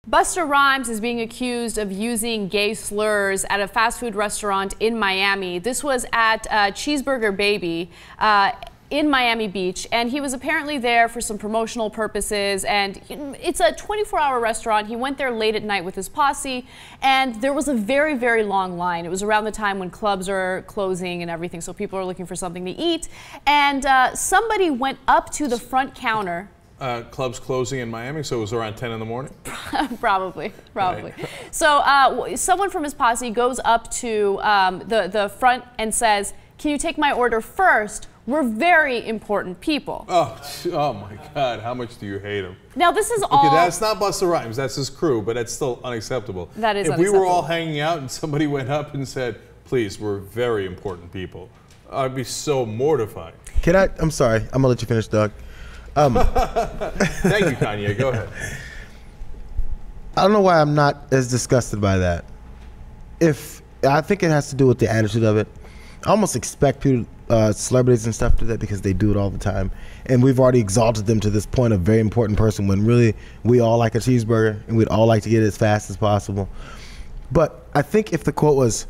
Busta Rhymes is being accused of using gay slurs at a fast food restaurant in Miami. This was at Cheeseburger.mp4 in Miami Beach, and he was apparently there for some promotional purposes, and it's a 24-hour restaurant. He went there late at night with his posse, and there was a very, very long line. It was around the time when clubs are closing and everything, so people are looking for something to eat, and somebody went up to the front counter. Clubs closing in Miami, so it was around 10 in the morning? Probably. Right. So someone from his posse goes up to the front and says, "Can you take my order first? We're very important people." Oh my God, how much do you hate him? Now this is all... Okay, that's not Busta Rhymes, that's his crew, but that's still unacceptable. That is If unacceptable. we were all hanging out and somebody went up and said, "Please, we're very important people," I'd be so mortified. I'm sorry, I'm gonna let you finish, Doug. Thank you, Kanye. Go ahead. I don't know why I'm not as disgusted by that. I think it has to do with the attitude of it. I almost expect people, celebrities and stuff to do that because they do it all the time. And we've already exalted them to this point of very important person when really we all like a cheeseburger and we'd all like to get it as fast as possible. But I think if the quote was,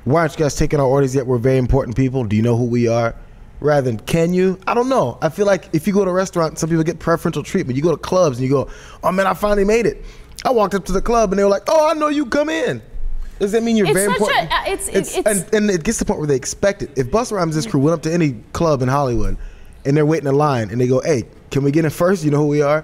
"Why aren't you guys taking our orders yet? We're very important people. Do you know who we are?" Rather than, "Can you?" I don't know. I feel like if you go to a restaurant, some people get preferential treatment. You go to clubs and you go, "Oh man, I finally made it." I walked up to the club and they were like, "Oh, I know you, come in." Does that mean you're very important? And it gets to the point where they expect it. If Busta Rhymes' this crew went up to any club in Hollywood and they're waiting in line and they go, "Hey, can we get in first? You know who we are?"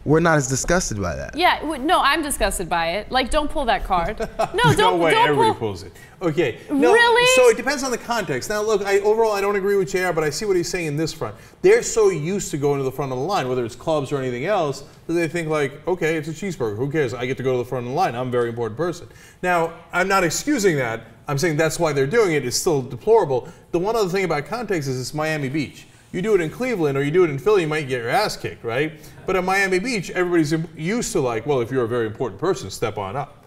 We're not as disgusted by that. Yeah, no, I'm disgusted by it. Like, don't pull that card. No, no way, everybody pulls it. Okay. No, really? So it depends on the context. Now, look, overall, I don't agree with JR, but I see what he's saying in this front. They're so used to going to the front of the line, whether it's clubs or anything else, that they think like, okay, it's a cheeseburger. Who cares? I get to go to the front of the line. I'm a very important person. Now, I'm not excusing that. I'm saying that's why they're doing it. It's still deplorable. The one other thing about context is it's Miami Beach. You do it in Cleveland or you do it in Philly, you might get your ass kicked, right? But at Miami Beach, everybody's used to like, well, if you're a very important person, step on up.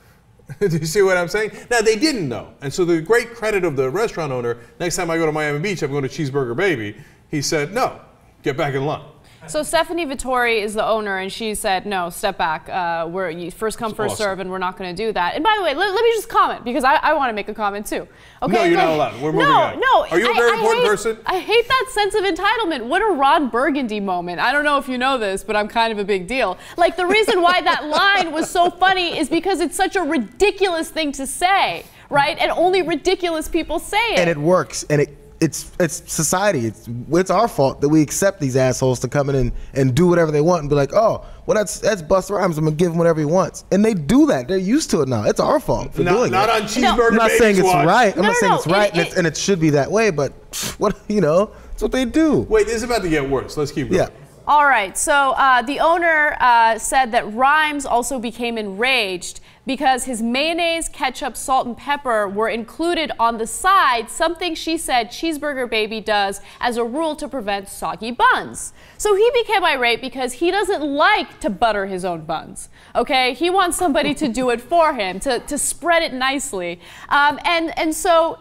Do you see what I'm saying? Now, they didn't know. And so the great credit of the restaurant owner, next time I go to Miami Beach, I'm going to Cheeseburger.mp4. He said, "No, get back in line." So Stephanie Vittori is the owner, and she said, "No, step back. You first come, first serve, and we're not going to do that." And by the way, let me just comment, because I want to make a comment too. Okay? No, you're not allowed. We're moving on. No, Are you a very important person? I hate that sense of entitlement. What a Ron Burgundy moment. I don't know if you know this, but I'm kind of a big deal. Like, the reason why that line was so funny is because it's such a ridiculous thing to say, right? And only ridiculous people say it. And it works, and it's society. It's our fault that we accept these assholes to come in and do whatever they want and be like, "Oh, well, that's Busta Rhymes. I'm gonna give him whatever he wants." And they do that. They're used to it now. It's our fault for doing it. Not on Cheeseburger. I'm not saying it's right. I'm not saying it's right, it, and it should be that way. But what, it's what they do. Wait, this is about to get worse. Let's keep going. Yeah. All right, so the owner said that Rhymes also became enraged because his mayonnaise, ketchup, salt, and pepper were included on the side, something she said Cheeseburger.mp4 does as a rule to prevent soggy buns. So he became irate because he doesn't like to butter his own buns, okay? He wants somebody to do it for him, to spread it nicely. And so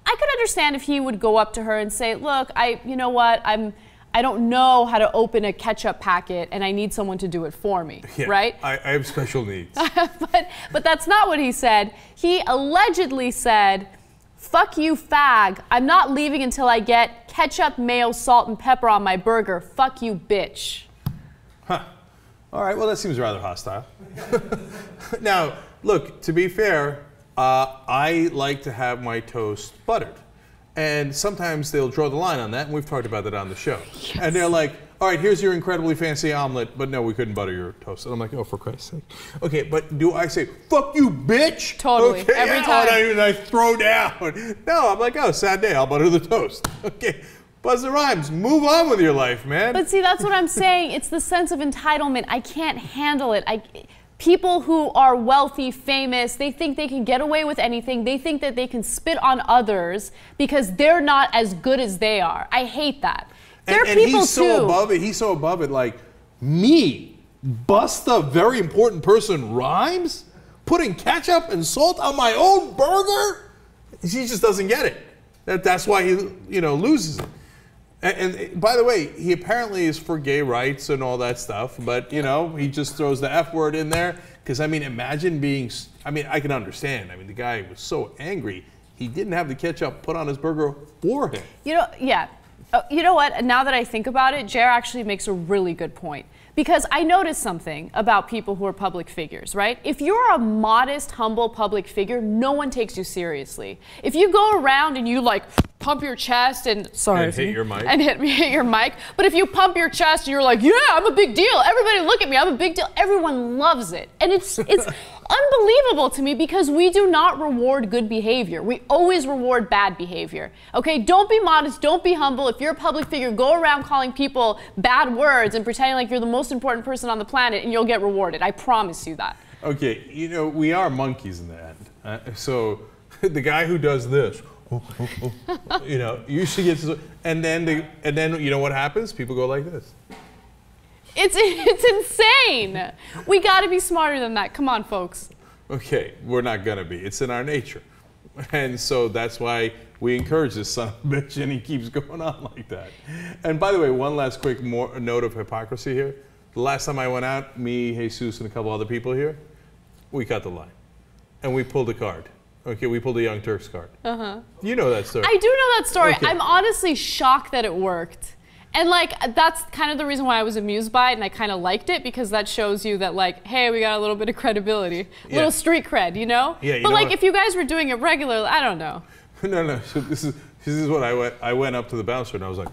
I could understand if he would go up to her and say, "Look, you know what, I don't know how to open a ketchup packet and I need someone to do it for me," yeah, right? I have special needs. but that's not what he said. He allegedly said, "Fuck you, fag. I'm not leaving until I get ketchup, mayo, salt, and pepper on my burger. Fuck you, bitch." Huh. All right, well, that seems rather hostile. Now, look, to be fair, I like to have my toast buttered. And sometimes they'll draw the line on that, and we've talked about that on the show. Yes. And they're like, "All right, here's your incredibly fancy omelet, but no, we couldn't butter your toast." And I'm like, "Oh, for Christ's sake." Okay, but do I say, "Fuck you, bitch"? Totally, okay, every time. And I throw down. No, I'm like, "Oh, sad day, I'll butter the toast." Okay, Busta Rhymes, move on with your life, man. But see, that's what I'm saying. It's the sense of entitlement. I can't handle it. People who are wealthy, famous, they think they can get away with anything. They think that they can spit on others because they're not as good as they are. I hate that. They're people he's so above it. He's so above it. Like, me, Busta, very important person, Rhymes, putting ketchup and salt on my own burger? He just doesn't get it. That's why he, loses it. And by the way, he apparently is for gay rights and all that stuff, but he just throws the F word in there Because, I mean, imagine being, I mean, I can understand. I mean, the guy was so angry, he didn't have the ketchup put on his burger for him. You know, yeah. You know what? Now that I think about it, Jer actually makes a really good point. Because I noticed something about people who are public figures, right? If you're a modest, humble public figure, no one takes you seriously. If you go around and you like pump your chest and hit your mic. And hit your mic, but if you pump your chest and you're like, yeah, I'm a big deal. Everybody look at me, I'm a big deal. Everyone loves it. And it's unbelievable to me because we do not reward good behavior. We always reward bad behavior. Okay, don't be modest, don't be humble. If you're a public figure, go around calling people bad words and pretending like you're the most important person on the planet and you'll get rewarded. I promise you that. Okay, you know, we are monkeys in the end. So the guy who does this, you know, usually gets, and then you know what happens? People go like this. It's insane. We got to be smarter than that. Come on, folks. Okay, we're not gonna be. It's in our nature, and so that's why we encourage this son of a bitch, and he keeps going on like that. And by the way, one last quick note of hypocrisy here. The last time I went out, me, Jesus, and a couple other people here, we cut the line, and we pulled a card. Okay, we pulled a Young Turks card. You know that story. I do know that story. Okay. I'm honestly shocked that it worked. And like, that's kind of the reason why I was amused by it, and I kind of liked it, because that shows you that like, hey, we got a little bit of credibility, a little street cred, you know? Yeah, you but know like, what? if you guys were doing it regularly, I don't know. No. So this is what I went up to the bouncer and I was like.